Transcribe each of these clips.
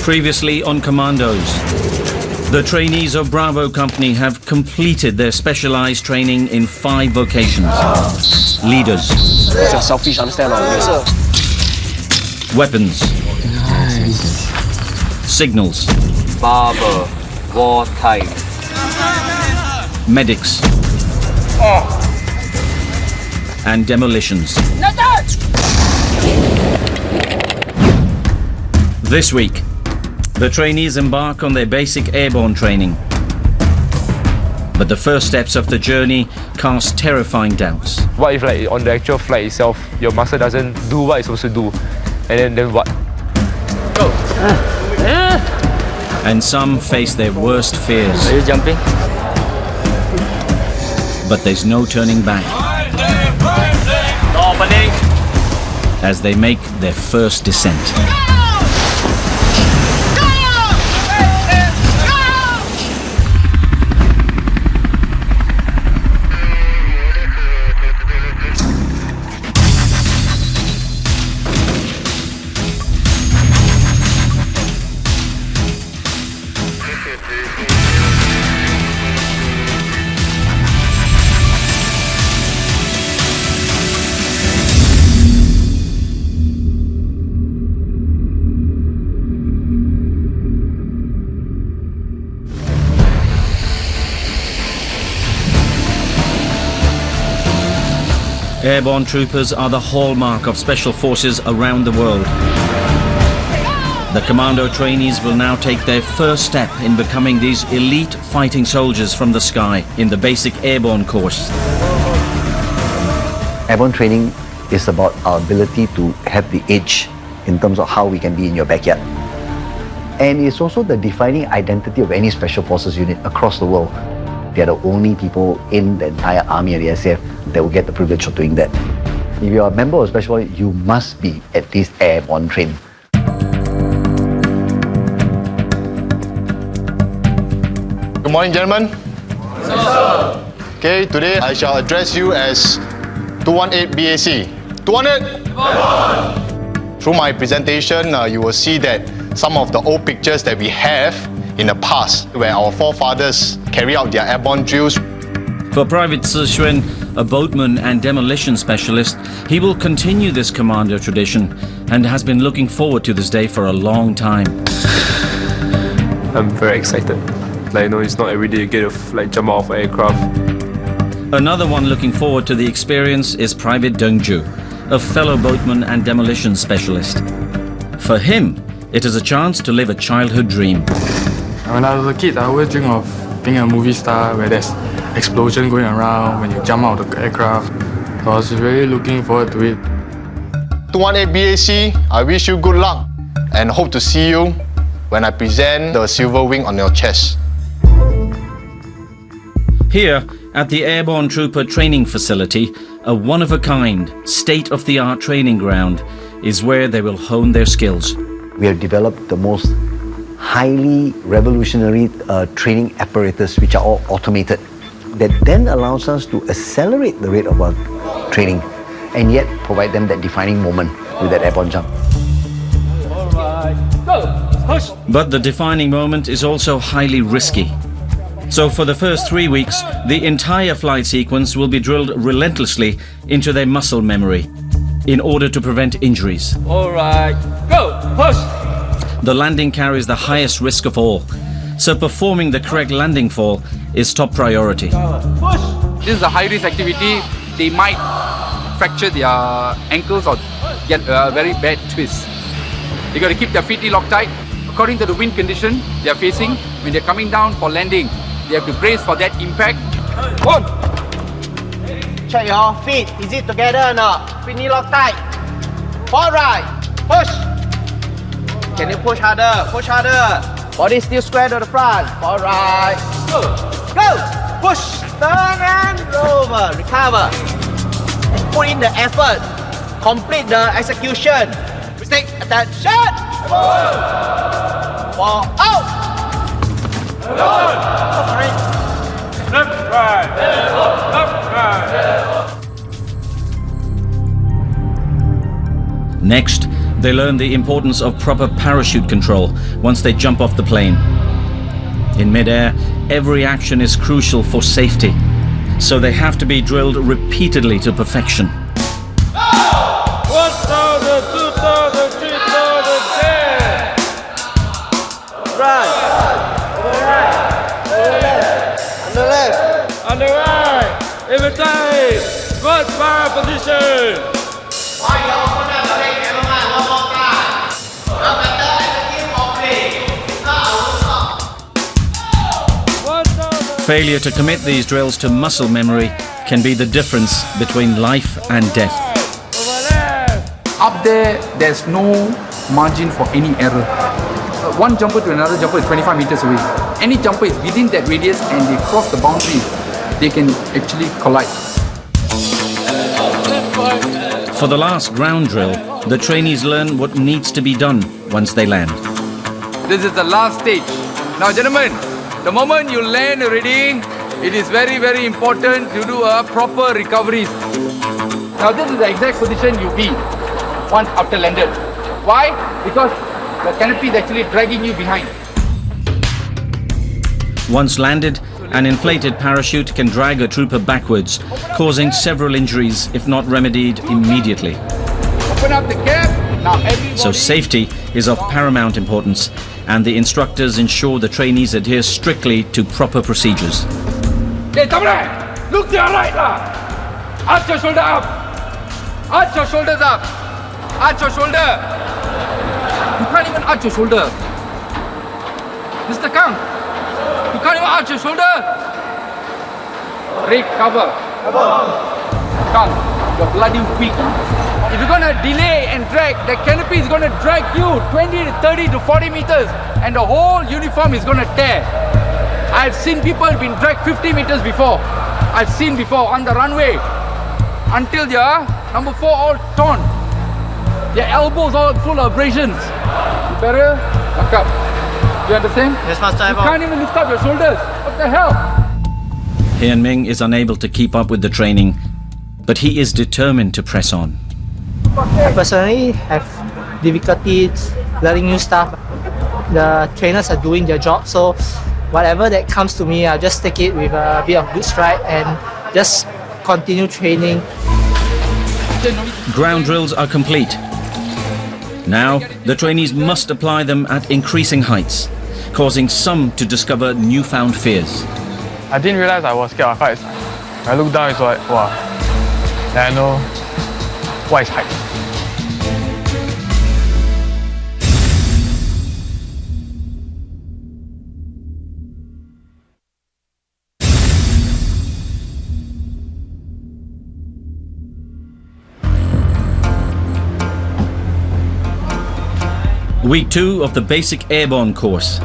Previously on Commandos, the trainees of Bravo Company have completed their specialized training in 5 vocations. Leaders. You're selfish, understand? Yes, sir. Weapons. Nice. Signals. Barber. Wartime. Medics. And demolitions. This week, the trainees embark on their basic airborne training. But the first steps of the journey cast terrifying doubts. What if, like, on the actual flight itself, your muscle doesn't do what it's supposed to do? And then what? Go! And some face their worst fears. Are you jumping? But there's no turning back. Opening! As they make their first descent. Airborne troopers are the hallmark of special forces around the world. The commando trainees will now take their first step in becoming these elite fighting soldiers from the sky in the basic airborne course. Airborne training is about our ability to have the edge in terms of how we can be in your backyard. And it's also the defining identity of any special forces unit across the world. They are the only people in the entire army and the SAF that will get the privilege of doing that. If you are a member of Special Forces, you must be at least airborne trained. Good morning, gentlemen. Sir. Okay, today I shall address you as 218 BAC. 218! Through my presentation, you will see that some of the old pictures that we have in the past, where our forefathers carry out their airborne drills. For Private Si Xuan, a boatman and demolition specialist, he will continue this commando tradition and has been looking forward to this day for a long time. I'm very excited. Like, you know, it's not every day you get to jump out of an aircraft. Another one looking forward to the experience is Private Deng Ju, a fellow boatman and demolition specialist. For him, it is a chance to live a childhood dream. When I was a kid, I always dreamed of being a movie star where there's explosion going around when you jump out of the aircraft. So I was really looking forward to it. 218 BAC, I wish you good luck and hope to see you when I present the silver wing on your chest. Here, at the Airborne Trooper Training Facility, a one-of-a-kind, state-of-the-art training ground is where they will hone their skills. We have developed the most highly revolutionary training apparatus, which are all automated, that then allows us to accelerate the rate of our training and yet provide them that defining moment with that airborne jump. All right, go, push. But the defining moment is also highly risky. So for the first 3 weeks, the entire flight sequence will be drilled relentlessly into their muscle memory in order to prevent injuries. All right, go, push. The landing carries the highest risk of all, so performing the correct landing fall is top priority. Push. This is a high-risk activity. They might fracture their ankles or get a very bad twist. They got to keep their feet locked tight. According to the wind condition they are facing, when they're coming down for landing, they have to brace for that impact. One. Check your feet. Is it together or not? Feet locked tight. All right. Push. Can you push harder? Push harder. Body still square to the front. All right. Go. Go. Push. Turn and over. Recover. And put in the effort. Complete the execution. Stick. Attention. Ball out. Left, right, left, right. Next, They learn the importance of proper parachute control once they jump off the plane. In mid-air, every action is crucial for safety, so they have to be drilled repeatedly to perfection. 1,000, 2,000, 3,000, 10. Right. Over right. Over left. Under left. On the right. Every time. Good fire position. Failure to commit these drills to muscle memory can be the difference between life and death. Over left. Up there, there's no margin for any error. One jumper to another jumper is 25 meters away. Any jumper is within that radius and they cross the boundary, they can actually collide. For the last ground drill, the trainees learn what needs to be done once they land. This is the last stage. Now, gentlemen, the moment you land already, it is very, very important to do a proper recovery. Now, this is the exact position you be once after landed. Why? Because the canopy is actually dragging you behind. Once landed, an inflated parachute can drag a trooper backwards, causing several injuries if not remedied immediately. Open up the cap. Now, everybody... So safety is of paramount importance, and the instructors ensure the trainees adhere strictly to proper procedures. Hey, Tamre! Look to your right lah! Arch your shoulder up! Arch your shoulders up! Arch your shoulder! You can't even arch your shoulder. Mr. Kang, you can't even arch your shoulder. Break cover. Kang, you're bloody weak. If you're gonna delay and drag, the canopy is gonna drag you 20 to 30 to 40 meters and the whole uniform is gonna tear. I've seen people been dragged 50 meters before. I've seen before on the runway until their number 4 all torn. Their elbows all full of abrasions. You better back up. You understand? Yes, Master. You can't even lift up your shoulders. What the hell? Hian Ming is unable to keep up with the training, but he is determined to press on. I personally have difficulties learning new stuff. The trainers are doing their job, so whatever that comes to me, I'll just take it with a bit of good stride and just continue training. Ground drills are complete. Now, the trainees must apply them at increasing heights, causing some to discover newfound fears. I didn't realize I was scared of heights. I looked down, it's like, wow. And I know what is height. Week 2 of the basic airborne course.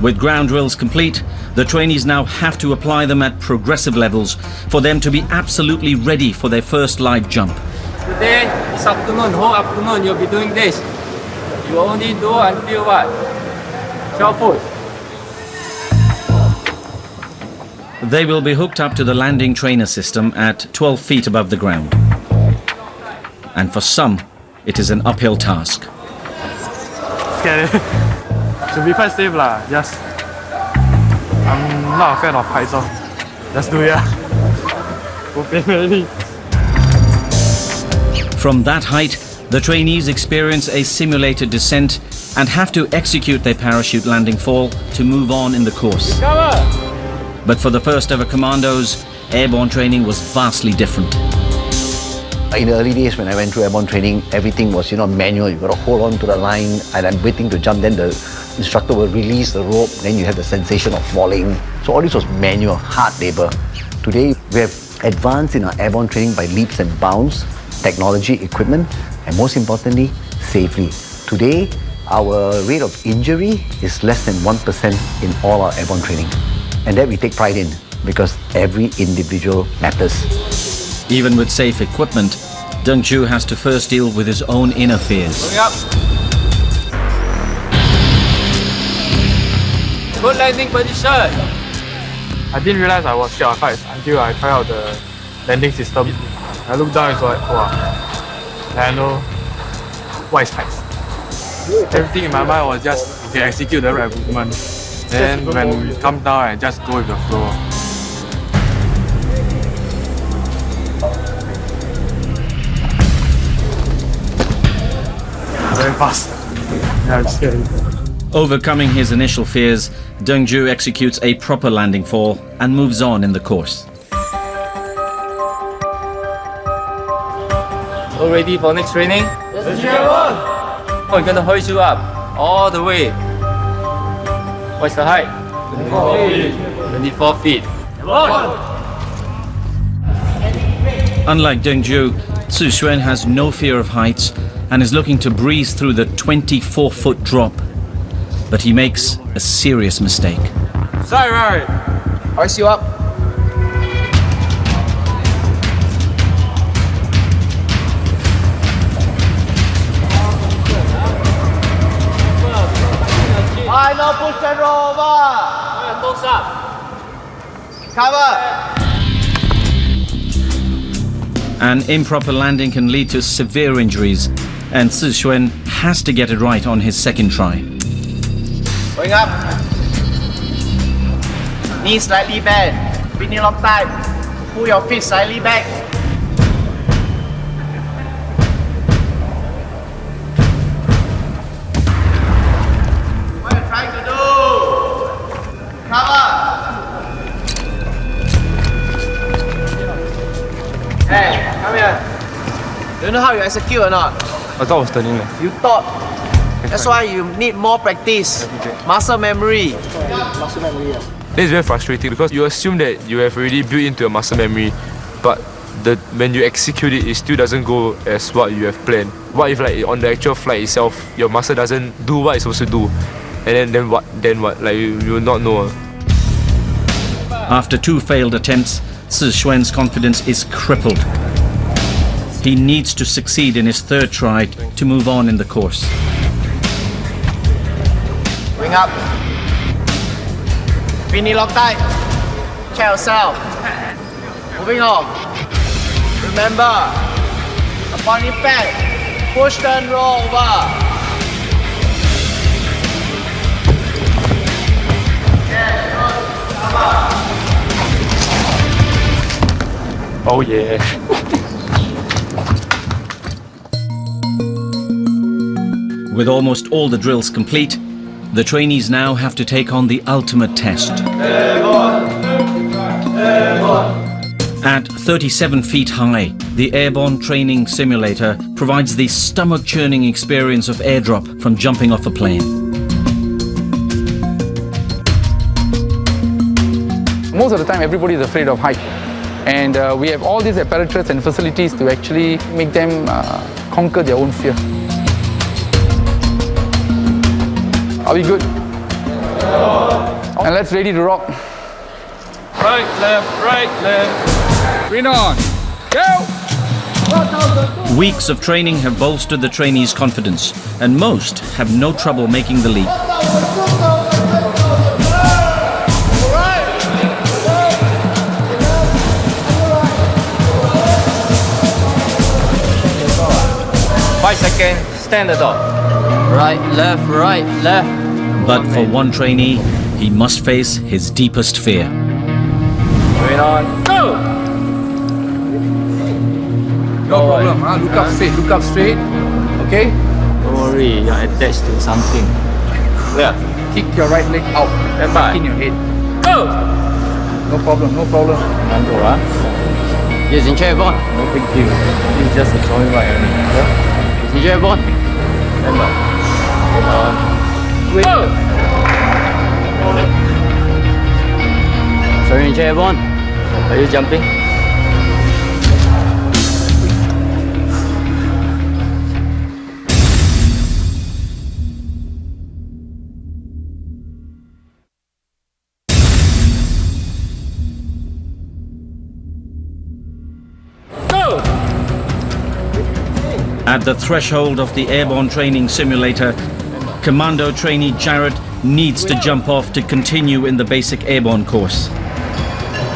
With ground drills complete, the trainees now have to apply them at progressive levels for them to be absolutely ready for their first live jump. Today, this afternoon, whole afternoon, you'll be doing this. You only do until what? 12 foot. They will be hooked up to the landing trainer system at 12 feet above the ground. And for some, it is an uphill task. Scared. To be quite safe lah. Just I'm not a fan of heights, so just do it. Really. From that height, the trainees experience a simulated descent and have to execute their parachute landing fall to move on in the course. But for the first ever Commandos, airborne training was vastly different. In the early days when I went through airborne training, everything was, manual. You've got to hold on to the line and I'm waiting to jump. Then the instructor will release the rope. Then you have the sensation of falling. So all this was manual, hard labor. Today, we have advanced in our airborne training by leaps and bounds, technology, equipment, and most importantly, safely. Today, our rate of injury is less than 1% in all our airborne training. And that we take pride in because every individual matters. Even with safe equipment, Deng Chu has to first deal with his own inner fears. Going up. Good landing position. I didn't realize I was scared of heights until I tried out the landing system. I looked down, it's like, wow. And I know what is heights. Everything in my mind was just, okay, execute the right movement. Then when we come down, I just go with the flow. Very fast. Yeah, I'm scared. Overcoming his initial fears, Dongju executes a proper landing fall and moves on in the course. All ready for next training? Yes, sir. We're gonna hoist you up all the way. What's the height? 24 feet. 24 feet. Unlike Dongju, Zixuan has no fear of heights and is looking to breeze through the 24-foot drop. But he makes a serious mistake. Side right. Hoist you up. Final push and roll over. Box up. Cover. An improper landing can lead to severe injuries, and Zixuan has to get it right on his second try. Going up. Knees slightly bent. Pinning lock tight. Pull your feet slightly back. What are you trying to do? Cover. Hey, come here. Do you know how you execute or not? I thought I was turning. You thought. That's why you need more practice. Muscle memory. This is very frustrating because you assume that you have already built into your muscle memory, but when you execute it, it still doesn't go as what you have planned. What if, like, on the actual flight itself, your muscle doesn't do what it's supposed to do, and then what? Like, you will not know. After 2 failed attempts, Zixuan's confidence is crippled. He needs to succeed in his third try to move on in the course. Wing up. Pinning lock tight. Check yourself. Moving on. Remember, upon impact, push, turn, roll over. Oh yeah. With almost all the drills complete, the trainees now have to take on the ultimate test. At 37 feet high, the airborne training simulator provides the stomach-churning experience of airdrop from jumping off a plane. Most of the time, everybody is afraid of height. And we have all these apparatus and facilities to actually make them conquer their own fear. Are we good? And let's ready to rock. Right, left. Green on. Go! Weeks of training have bolstered the trainees' confidence, and most have no trouble making the leap. Second, stand at all. Right, left, right, left. But for one trainee, he must face his deepest fear. Going on, go! No problem, huh? Look up straight, okay? Don't worry, you're attached to something. Yeah. Kick your right leg out, Stand by. in your head. Go! No problem. Commando, Yes, in chair, airborne. No big deal. It's just a drawing right only. Yeah? Yes, in chair, airborne. Stand by. Go! Sorry, in chair, airborne. Are you jumping? At the threshold of the airborne training simulator, Commando trainee Jared needs to jump off to continue in the basic airborne course.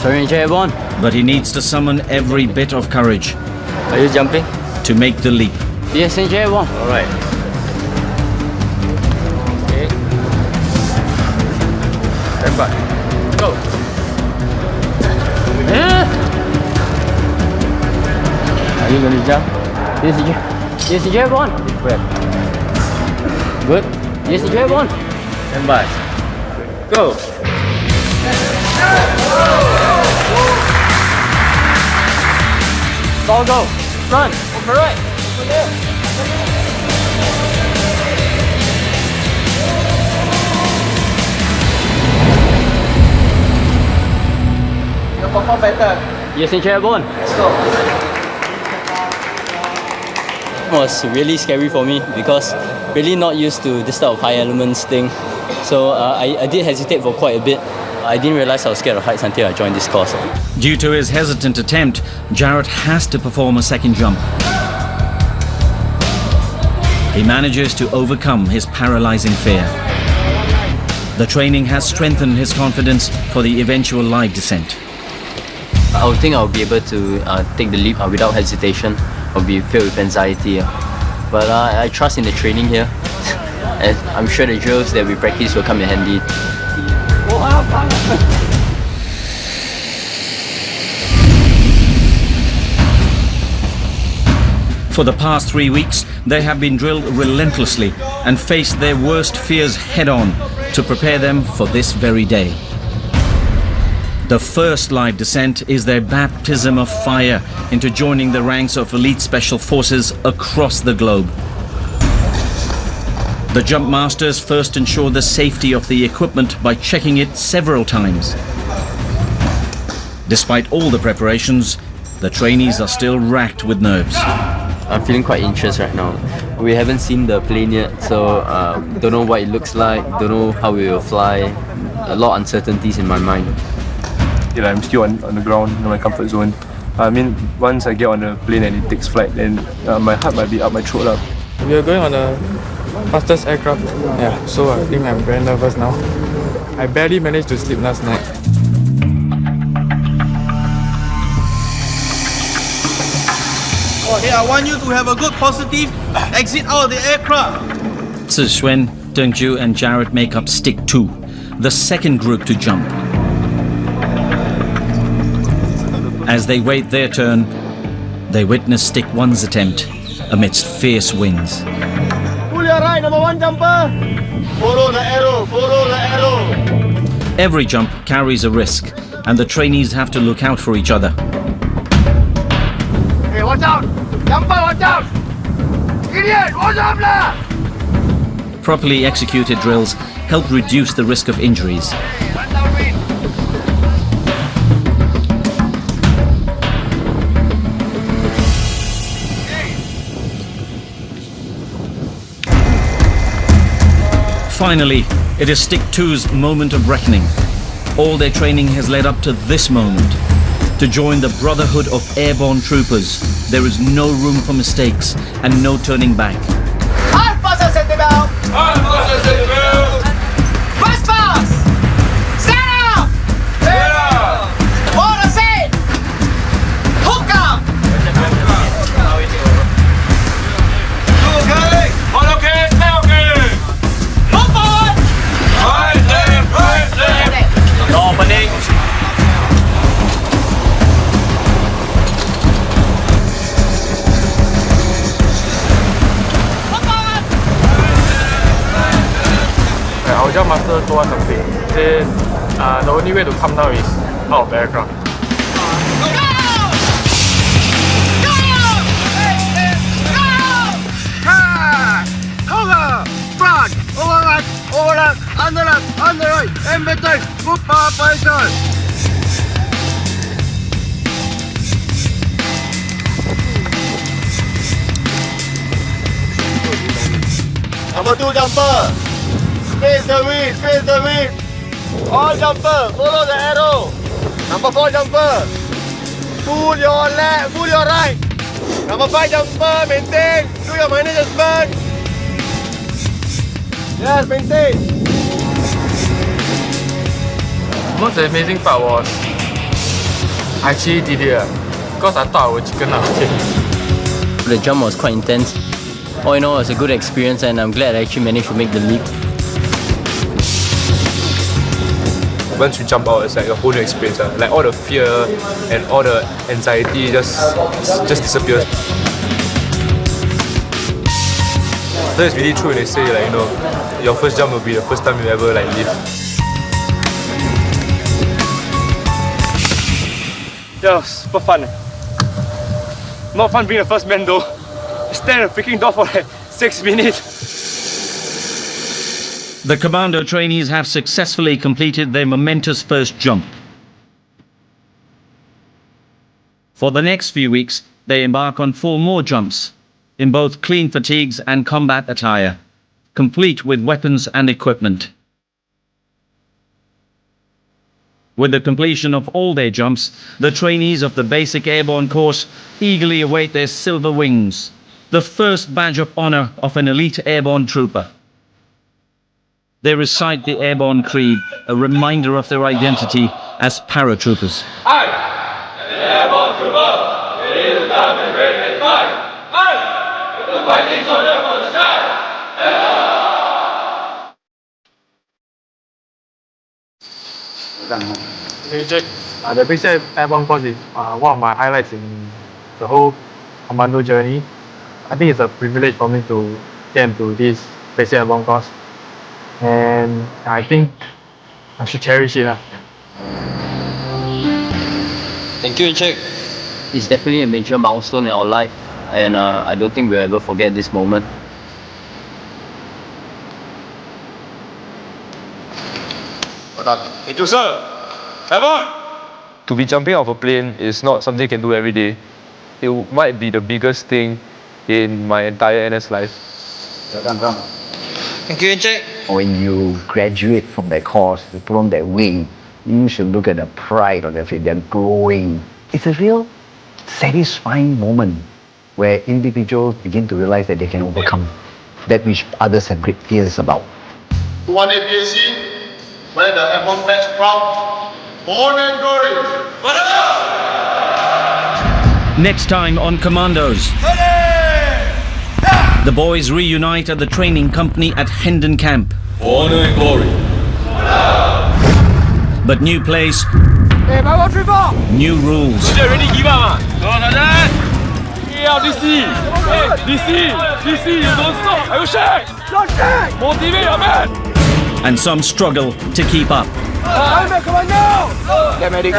Sorry, in chair, airborne. But he needs to summon every bit of courage Are you jumping? to make the leap. Yes, airborne. All right. Okay. Stand by. Go. Are you going to jump? Yes, airborne. Deep breath. Good. Yes, airborne. Stand by. Go. Go. Run. Over right. Over there. You perform better. Yes, airborne. Let's go. It was really scary for me because really not used to this type of high elements thing. So I did hesitate for quite a bit. I didn't realize I was scared of heights until I joined this course. Due to his hesitant attempt, Jarrett has to perform a second jump. He manages to overcome his paralyzing fear. The training has strengthened his confidence for the eventual live descent. I would think I'll be able to take the leap without hesitation. I'll be filled with anxiety. But I trust in the training here. And I'm sure the drills that we practice will come in handy. For the past 3 weeks, they have been drilled relentlessly and faced their worst fears head-on to prepare them for this very day. The first live descent is their baptism of fire into joining the ranks of elite special forces across the globe. The jump masters first ensure the safety of the equipment by checking it several times. Despite all the preparations, the trainees are still racked with nerves. I'm feeling quite anxious right now. We haven't seen the plane yet, so don't know what it looks like, don't know how we will fly. A lot of uncertainties in my mind. Yeah, I'm still on the ground in my comfort zone. I mean, once I get on the plane and it takes flight, then my heart might be up my throat. We are going on the fastest aircraft. Yeah, so I think I'm very nervous now. I barely managed to sleep last night. Okay, I want you to have a good positive exit out of the aircraft. Zixuan, Dengju and Jarrett make up Stick 2, the second group to jump. As they wait their turn, they witness Stick 1's attempt amidst fierce winds. Pull your right, number 1 jumper. Follow the arrow, follow the arrow. Every jump carries a risk, and the trainees have to look out for each other. Hey, watch out! Jumper, watch out! Idiot, watch out lah! Properly executed drills help reduce the risk of injuries. Finally, it is Stick 2's moment of reckoning. All their training has led up to this moment. To join the brotherhood of airborne troopers, there is no room for mistakes and no turning back. Hard pass, set the belt! Hard pass, set the belt! Fast pass! Set up! Set up! Order set! Hook up! Okay! All okay, stay okay! Move forward! Right left! No opening! Our jump master told us something. He said the only way to come down is out of the aircraft. Over! Front! Overrun! Overrun! Underrun! Underrun! In between! Good power position! Number 2 jumper! Face the wind! Face the wind! All jumper! Follow the arrow! Number 4 jumper! Pull your left! Pull your right! Number 5 jumper! Maintain! Do your minor adjustment! Yes, maintain! Most amazing part was I actually did it because I thought I was chicken out. The jump was quite intense. All in all, it's a good experience and I'm glad I actually managed to make the leap. Once you jump out, it's like a whole new experience. Like all the fear and all the anxiety just disappears. So it's really true when they say, like, you know, your first jump will be the first time you ever like live. Yeah, super fun. Not fun being the first man though. Stand at the freaking door for like 6 minutes. The Commando trainees have successfully completed their momentous first jump. For the next few weeks, they embark on 4 more jumps, in both clean fatigues and combat attire, complete with weapons and equipment. With the completion of all their jumps, the trainees of the basic airborne course eagerly await their silver wings, the first badge of honor of an elite airborne trooper. They recite the airborne creed, a reminder of their identity as paratroopers. I, an airborne trooper, it is time to break and fight. I, the fighting soldier for the sky. Hey Jake, the basic airborne course is one of my highlights in the whole commando journey. I think it's a privilege for me to get into this basic airborne course. And I think I should cherish it. Thank you, Jake. It's definitely a major milestone in our life, and I don't think we'll ever forget this moment. Well done. Thank you, sir. Airborne! To be jumping off a plane is not something you can do every day. It might be the biggest thing in my entire NS life. Thank you, Jake. When you graduate from that course, you put on that wing, you should look at the pride on their face. They're glowing. It's a real satisfying moment where individuals begin to realize that they can overcome that which others have great fears about. 200 BAC, where the airborne badge proud, born and glory. Next time on Commandos. The boys reunite at the training company at Hendon Camp. Honor and glory. But new place, Hey, my watch river! new rules. You ready to give up? No, not that! Yeah, DC! DC! You don't stop! Are you sure? Not sure! Motivate your man! And some struggle to keep up. I'm come on now! Get medic.